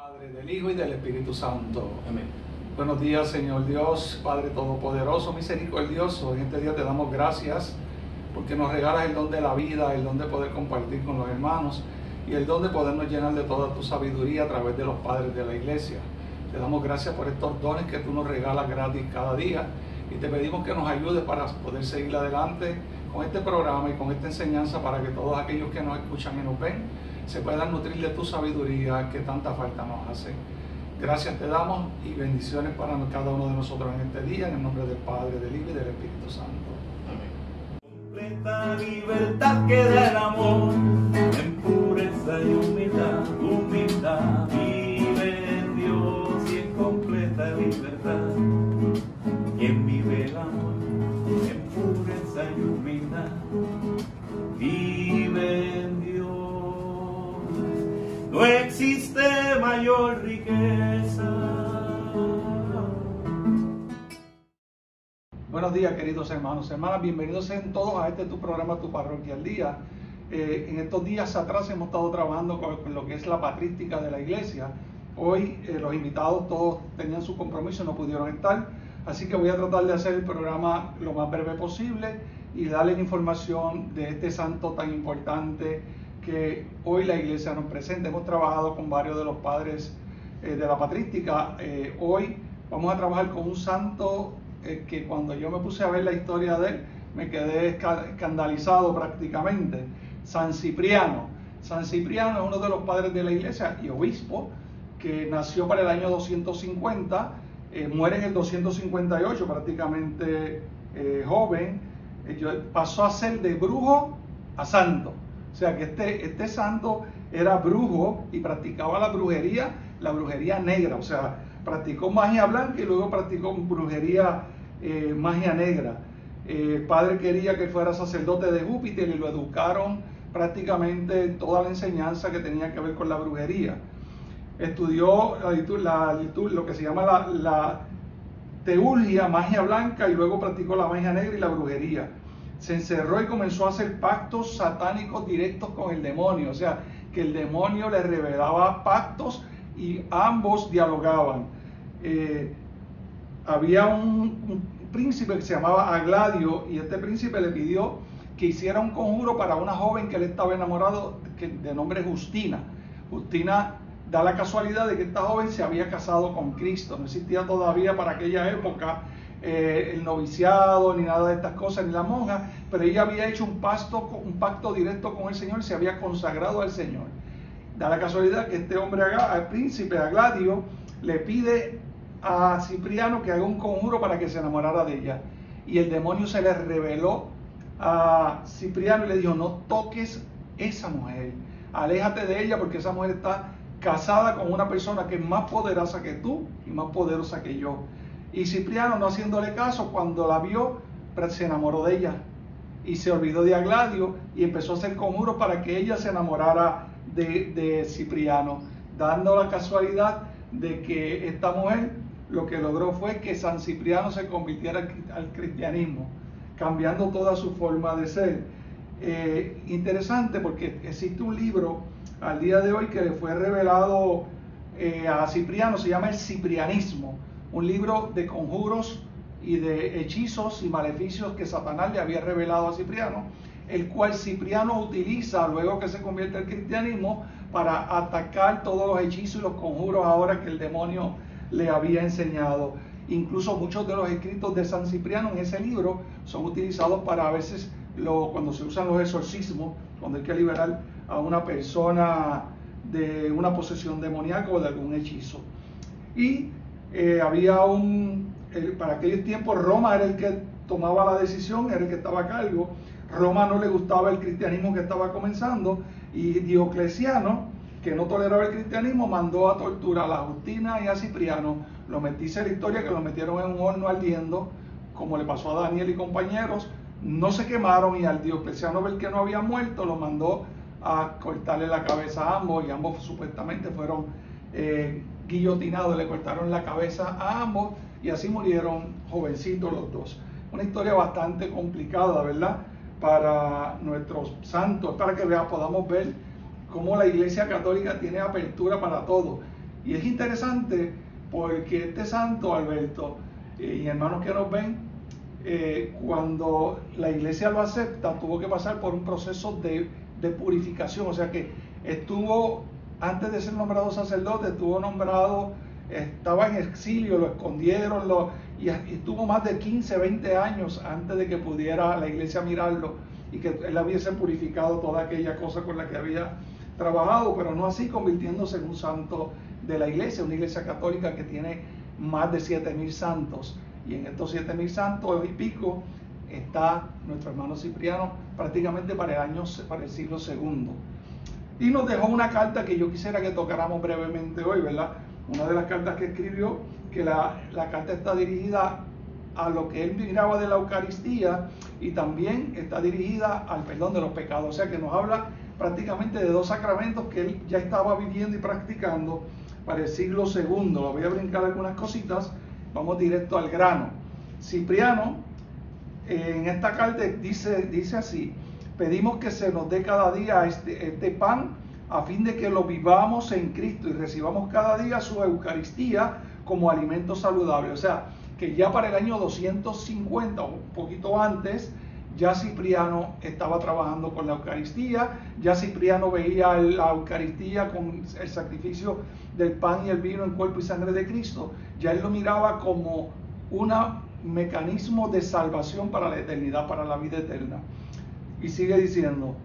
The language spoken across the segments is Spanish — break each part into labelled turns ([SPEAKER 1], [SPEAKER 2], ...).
[SPEAKER 1] Padre, del Hijo y del Espíritu Santo.
[SPEAKER 2] Amén.
[SPEAKER 1] Buenos días, Señor Dios, Padre Todopoderoso, misericordioso. En este día te damos gracias porque nos regalas el don de la vida, el don de poder compartir con los hermanos y el don de podernos llenar de toda tu sabiduría a través de los padres de la iglesia. Te damos gracias por estos dones que tú nos regalas gratis cada día y te pedimos que nos ayudes para poder seguir adelante con este programa y con esta enseñanza para que todos aquellos que nos escuchan y nos ven se puedan nutrir de tu sabiduría que tanta falta nos hace. Gracias te damos y bendiciones para cada uno de nosotros en este día, en el nombre del Padre, del Hijo y del Espíritu Santo.
[SPEAKER 2] Amén. Completa libertad que da el amor, en pureza y humildad, vive en Dios y en completa libertad. Quien vive el amor, en pureza y humildad, vive en Dios. No existe mayor riqueza.
[SPEAKER 1] Buenos días, queridos hermanos, hermanas, bienvenidos sean todos a este tu programa, Tu Parroquia al Día. En estos días atrás hemos estado trabajando con lo que es la patrística de la iglesia. Hoy los invitados todos tenían su compromiso y no pudieron estar, así que voy a tratar de hacer el programa lo más breve posible y darles información de este santo tan importante que hoy la iglesia nos presenta. Hemos trabajado con varios de los padres de la patrística. Hoy vamos a trabajar con un santo que cuando yo me puse a ver la historia de él, me quedé escandalizado prácticamente. San Cipriano. San Cipriano es uno de los padres de la iglesia y obispo que nació para el año 250, muere en el 258, prácticamente joven. Pasó a ser de brujo a santo. O sea que este santo era brujo y practicaba la brujería negra. O sea, practicó magia blanca y luego practicó brujería, magia negra. El padre quería que fuera sacerdote de Júpiter y lo educaron prácticamente en toda la enseñanza que tenía que ver con la brujería. Estudió lo que se llama la teurgia, magia blanca, y luego practicó la magia negra y la brujería. Se encerró y comenzó a hacer pactos satánicos directos con el demonio. O sea, que el demonio le revelaba pactos y ambos dialogaban. Había un príncipe que se llamaba Agladio y este príncipe le pidió que hiciera un conjuro para una joven que él estaba enamorado, de nombre Justina. Justina da la casualidad de que esta joven se había casado con Cristo. No existía todavía para aquella época el noviciado ni nada de estas cosas, ni la monja, pero ella había hecho un pacto directo con el Señor, se había consagrado al Señor. Da la casualidad que este hombre, el príncipe Agladio, le pide a Cipriano que haga un conjuro para que se enamorara de ella, y el demonio se le reveló a Cipriano y le dijo: no toques esa mujer, aléjate de ella, porque esa mujer está casada con una persona que es más poderosa que tú y más poderosa que yo. Y Cipriano, no haciéndole caso, cuando la vio, se enamoró de ella y se olvidó de Agladio y empezó a hacer conjuros para que ella se enamorara de Cipriano, dando la casualidad de que esta mujer lo que logró fue que San Cipriano se convirtiera al cristianismo, cambiando toda su forma de ser. Interesante porque existe un libro al día de hoy que le fue revelado a Cipriano, se llama el Ciprianismo, un libro de conjuros y de hechizos y maleficios que Satanás le había revelado a Cipriano, el cual Cipriano utiliza luego que se convierte al cristianismo para atacar todos los hechizos y los conjuros ahora que el demonio le había enseñado. Incluso muchos de los escritos de San Cipriano en ese libro son utilizados para, a veces cuando se usan los exorcismos, cuando hay que liberar a una persona de una posesión demoníaca o de algún hechizo. Y había para aquellos tiempos Roma era el que tomaba la decisión, era el que estaba a cargo. Roma no le gustaba el cristianismo que estaba comenzando, y Diocleciano, que no toleraba el cristianismo, mandó a torturar a Justina y a Cipriano. Dice la historia que lo metieron en un horno ardiendo, como le pasó a Daniel y compañeros. No se quemaron, y al Diocleciano ver que no había muerto, lo mandó a cortarle la cabeza a ambos, y ambos supuestamente fueron guillotinados, le cortaron la cabeza a ambos y así murieron jovencitos los dos. Una historia bastante complicada, ¿verdad?, para nuestros santos, para que podamos ver cómo la Iglesia Católica tiene apertura para todo. Y es interesante porque este santo, Alberto, y hermanos que nos ven, cuando la iglesia lo acepta, tuvo que pasar por un proceso de purificación, o sea que estuvo, antes de ser nombrado sacerdote, estuvo nombrado, estaba en exilio, lo escondieron, y estuvo más de 15, 20 años antes de que pudiera la iglesia mirarlo y que él hubiese purificado toda aquella cosa con la que había trabajado, pero no así convirtiéndose en un santo de la iglesia, una iglesia católica que tiene más de 7,000 santos, y en estos 7,000 santos y pico está nuestro hermano Cipriano prácticamente para el siglo II. Y nos dejó una carta que yo quisiera que tocáramos brevemente hoy, ¿verdad? Una de las cartas que escribió, que la carta está dirigida a lo que él miraba de la Eucaristía y también está dirigida al perdón de los pecados, o sea que nos habla prácticamente de 2 sacramentos que él ya estaba viviendo y practicando para el siglo II. Lo voy a brincar algunas cositas, vamos directo al grano. Cipriano, en esta carta dice así: pedimos que se nos dé cada día este pan a fin de que lo vivamos en Cristo y recibamos cada día su Eucaristía como alimento saludable. O sea, que ya para el año 250 o un poquito antes, ya Cipriano estaba trabajando con la Eucaristía, ya Cipriano veía la Eucaristía con el sacrificio del pan y el vino en cuerpo y sangre de Cristo, ya él lo miraba como un mecanismo de salvación para la eternidad, para la vida eterna. Y sigue diciendo,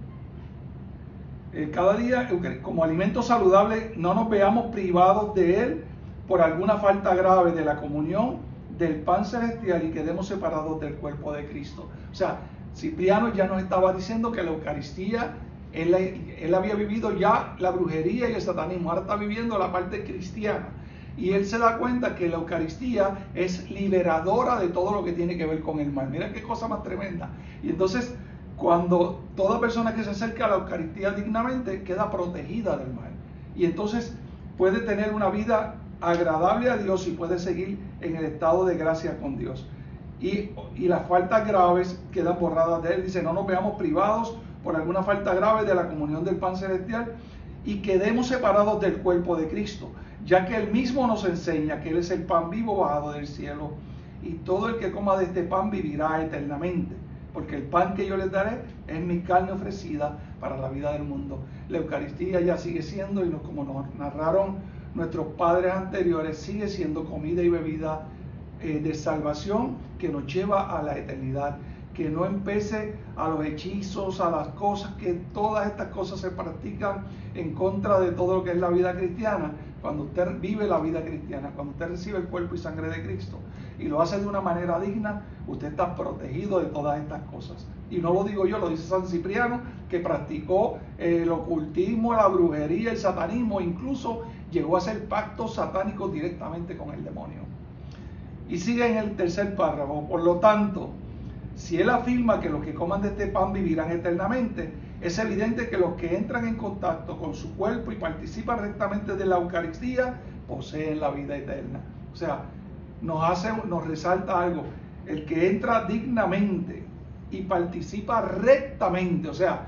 [SPEAKER 1] cada día como alimento saludable no nos veamos privados de él por alguna falta grave de la comunión del pan celestial y quedemos separados del cuerpo de Cristo. O sea, Cipriano ya nos estaba diciendo que la Eucaristía, él había vivido ya la brujería y el satanismo, ahora está viviendo la parte cristiana. Y él se da cuenta que la Eucaristía es liberadora de todo lo que tiene que ver con el mal. Mira qué cosa más tremenda. Y entonces, cuando toda persona que se acerca a la Eucaristía dignamente queda protegida del mal. Y entonces puede tener una vida agradable a Dios y puede seguir en el estado de gracia con Dios. Y las faltas graves quedan borradas de él. Dice, no nos veamos privados por alguna falta grave de la comunión del pan celestial y quedemos separados del cuerpo de Cristo, ya que él mismo nos enseña que él es el pan vivo bajado del cielo, y todo el que coma de este pan vivirá eternamente, porque el pan que yo les daré es mi carne ofrecida para la vida del mundo. La Eucaristía ya sigue siendo, y como nos narraron nuestros padres anteriores, sigue siendo comida y bebida de salvación que nos lleva a la eternidad, que no empece a los hechizos, a las cosas, que todas estas cosas se practican en contra de todo lo que es la vida cristiana. Cuando usted vive la vida cristiana, cuando usted recibe el cuerpo y sangre de Cristo y lo hace de una manera digna, usted está protegido de todas estas cosas. Y no lo digo yo, lo dice San Cipriano, que practicó el ocultismo, la brujería, el satanismo, incluso llegó a hacer pactos satánicos directamente con el demonio. Y sigue en el tercer párrafo: por lo tanto, si él afirma que los que coman de este pan vivirán eternamente, es evidente que los que entran en contacto con su cuerpo y participan rectamente de la Eucaristía poseen la vida eterna. O sea, nos resalta algo: el que entra dignamente y participa rectamente, o sea,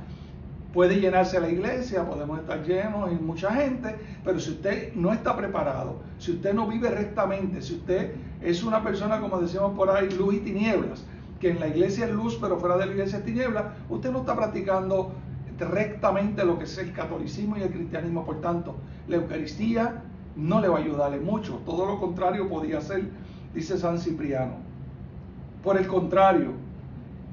[SPEAKER 1] puede llenarse la iglesia, podemos estar llenos y mucha gente, pero si usted no está preparado, si usted no vive rectamente, si usted es una persona, como decimos por ahí, luz y tinieblas, que en la iglesia es luz pero fuera de la iglesia es tinieblas, usted no está practicando rectamente lo que es el catolicismo y el cristianismo. Por tanto, la Eucaristía no le va a ayudarle mucho, todo lo contrario podría ser, dice San Cipriano. Por el contrario,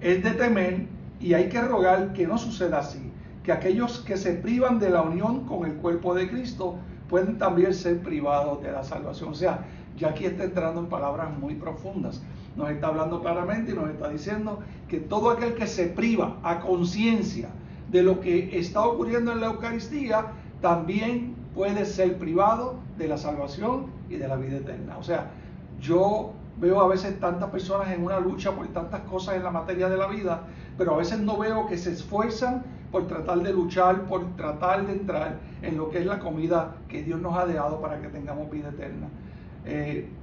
[SPEAKER 1] es de temer y hay que rogar que no suceda así, que aquellos que se privan de la unión con el cuerpo de Cristo pueden también ser privados de la salvación. O sea, ya aquí está entrando en palabras muy profundas. Nos está hablando claramente y nos está diciendo que todo aquel que se priva a conciencia de lo que está ocurriendo en la Eucaristía también puede ser privado de la salvación y de la vida eterna. O sea, yo veo a veces tantas personas en una lucha por tantas cosas en la materia de la vida, pero a veces no veo que se esfuerzan por tratar de luchar, por tratar de entrar en lo que es la comida que Dios nos ha dado para que tengamos vida eterna.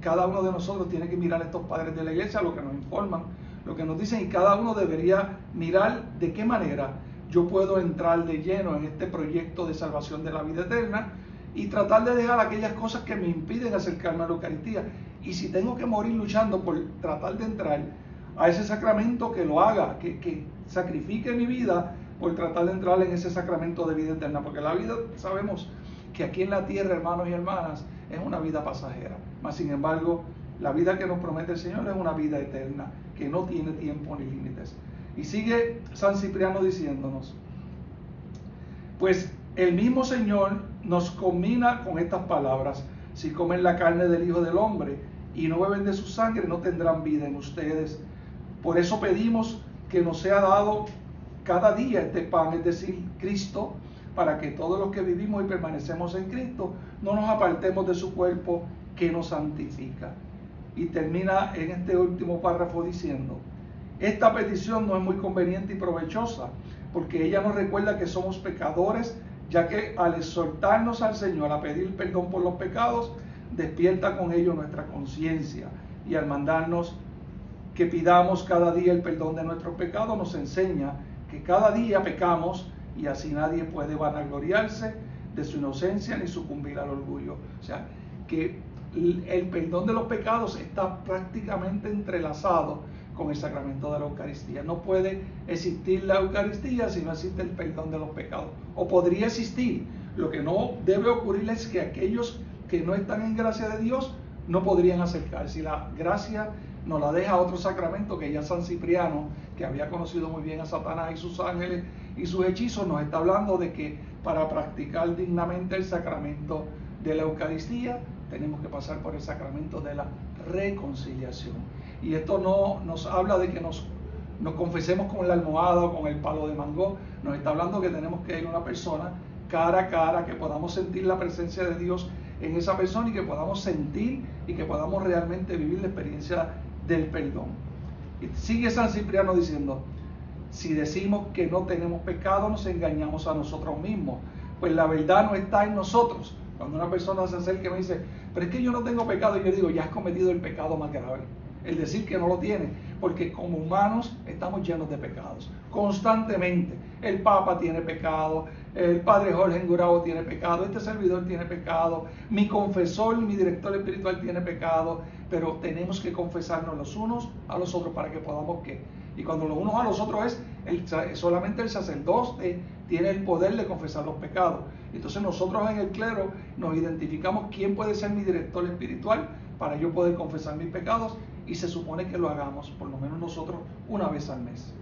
[SPEAKER 1] Cada uno de nosotros tiene que mirar a estos padres de la iglesia, lo que nos informan, lo que nos dicen, y cada uno debería mirar de qué manera yo puedo entrar de lleno en este proyecto de salvación de la vida eterna y tratar de dejar aquellas cosas que me impiden acercarme a la Eucaristía. Y si tengo que morir luchando por tratar de entrar a ese sacramento, que lo haga, que sacrifique mi vida por tratar de entrar en ese sacramento de vida eterna, porque la vida, sabemos que aquí en la tierra, hermanos y hermanas, es una vida pasajera, mas sin embargo, la vida que nos promete el Señor es una vida eterna, que no tiene tiempo ni límites. Y sigue San Cipriano diciéndonos, pues el mismo Señor nos combina con estas palabras: si comen la carne del Hijo del Hombre y no beben de su sangre, no tendrán vida en ustedes. Por eso pedimos que nos sea dado cada día este pan, es decir, Cristo, para que todos los que vivimos y permanecemos en Cristo no nos apartemos de su cuerpo que nos santifica. Y termina en este último párrafo diciendo: esta petición no es muy conveniente y provechosa, porque ella nos recuerda que somos pecadores, ya que al exhortarnos al Señor a pedir perdón por los pecados, despierta con ello nuestra conciencia, y al mandarnos que pidamos cada día el perdón de nuestros pecados, nos enseña que cada día pecamos, y así nadie puede vanagloriarse de su inocencia ni sucumbir al orgullo. O sea, que el perdón de los pecados está prácticamente entrelazado con el sacramento de la Eucaristía. No puede existir la Eucaristía si no existe el perdón de los pecados. O podría existir. Lo que no debe ocurrir es que aquellos que no están en gracia de Dios no podrían acercarse. Si la gracia nos la deja otro sacramento, que ya San Cipriano, que había conocido muy bien a Satanás y sus ángeles y sus hechizos, nos está hablando de que para practicar dignamente el sacramento de la Eucaristía tenemos que pasar por el sacramento de la reconciliación. Y esto no nos habla de que nos confesemos con la almohada o con el palo de mango. Nos está hablando que tenemos que ir a una persona cara a cara, que podamos sentir la presencia de Dios en esa persona y que podamos sentir y que podamos realmente vivir la experiencia del perdón. Y sigue San Cipriano diciendo: si decimos que no tenemos pecado, nos engañamos a nosotros mismos, pues la verdad no está en nosotros. Cuando una persona se acerca y me dice: pero es que yo no tengo pecado, y yo digo: ya has cometido el pecado más grave, el decir que no lo tiene, porque como humanos estamos llenos de pecados, constantemente. El Papa tiene pecado, el Padre Jorge Engurabo tiene pecado, este servidor tiene pecado, mi confesor, mi director espiritual tiene pecado, pero tenemos que confesarnos los unos a los otros para que podamos ¿qué? Y cuando los unos a los otros solamente el sacerdote tiene el poder de confesar los pecados. Entonces nosotros en el clero nos identificamos quién puede ser mi director espiritual para yo poder confesar mis pecados, y se supone que lo hagamos por lo menos nosotros una vez al mes.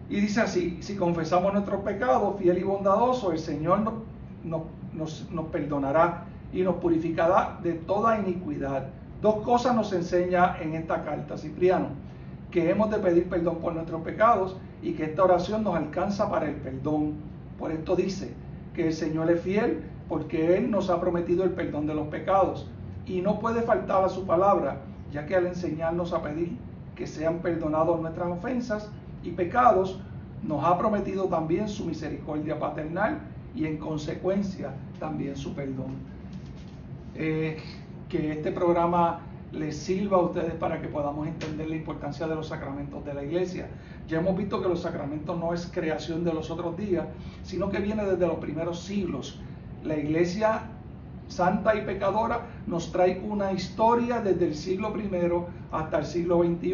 [SPEAKER 1] Y dice así: si confesamos nuestros pecados, fiel y bondadoso, el Señor nos perdonará y nos purificará de toda iniquidad. Dos cosas nos enseña en esta carta Cipriano: que hemos de pedir perdón por nuestros pecados y que esta oración nos alcanza para el perdón. Por esto dice que el Señor es fiel, porque Él nos ha prometido el perdón de los pecados y no puede faltar a su palabra, ya que al enseñarnos a pedir que sean perdonados nuestras ofensas y pecados, nos ha prometido también su misericordia paternal y en consecuencia también su perdón. Que este programa les sirva a ustedes para que podamos entender la importancia de los sacramentos de la Iglesia. Ya hemos visto que los sacramentos no es creación de los otros días, sino que viene desde los primeros siglos. La Iglesia santa y pecadora nos trae una historia desde el siglo I hasta el siglo XXI,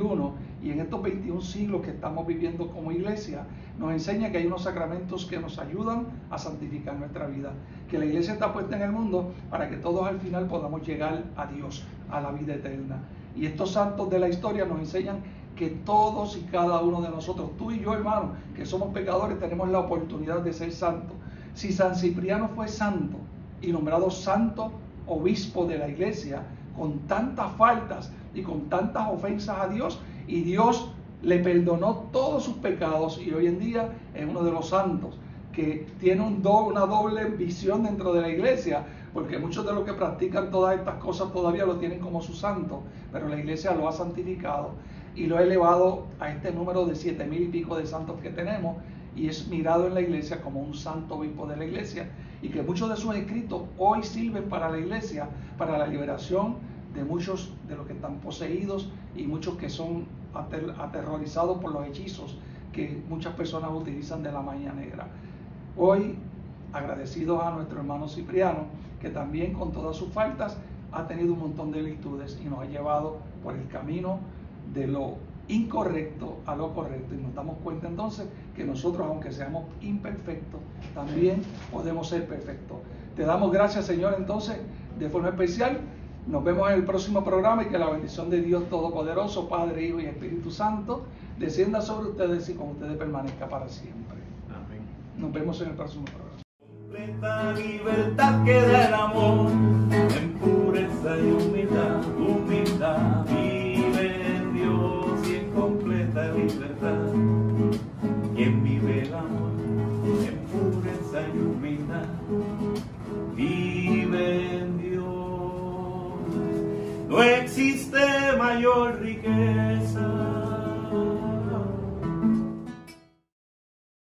[SPEAKER 1] y en estos 21 siglos que estamos viviendo como Iglesia nos enseña que hay unos sacramentos que nos ayudan a santificar nuestra vida, que la Iglesia está puesta en el mundo para que todos al final podamos llegar a Dios, a la vida eterna. Y estos santos de la historia nos enseñan que todos y cada uno de nosotros, tú y yo, hermano, que somos pecadores, tenemos la oportunidad de ser santos. Si San Cipriano fue santo y nombrado santo obispo de la Iglesia, con tantas faltas y con tantas ofensas a Dios, y Dios le perdonó todos sus pecados, y hoy en día es uno de los santos que tiene una doble visión dentro de la Iglesia, porque muchos de los que practican todas estas cosas todavía lo tienen como su santo, pero la Iglesia lo ha santificado y lo ha elevado a este número de 7,000 y pico de santos que tenemos, y es mirado en la Iglesia como un santo obispo de la Iglesia, y que muchos de sus escritos hoy sirven para la Iglesia, para la liberación de muchos de los que están poseídos y muchos que son aterrorizados por los hechizos que muchas personas utilizan de la magia negra. Hoy agradecidos a nuestro hermano Cipriano, que también con todas sus faltas ha tenido un montón de virtudes y nos ha llevado por el camino de lo incorrecto a lo correcto, y nos damos cuenta entonces que nosotros, aunque seamos imperfectos, también podemos ser perfectos. Te damos gracias, Señor, entonces de forma especial. Nos vemos en el próximo programa, y que la bendición de Dios Todopoderoso, Padre, Hijo y Espíritu Santo, descienda sobre ustedes y con ustedes permanezca para siempre.
[SPEAKER 2] Amén.
[SPEAKER 1] Nos vemos en el próximo programa.
[SPEAKER 2] Completa libertad que da el amor, en pureza y humildad, humildad. Vive en Dios y en completa libertad. Quien vive el amor, en pureza y humildad, vive en Dios. No existe mayor riqueza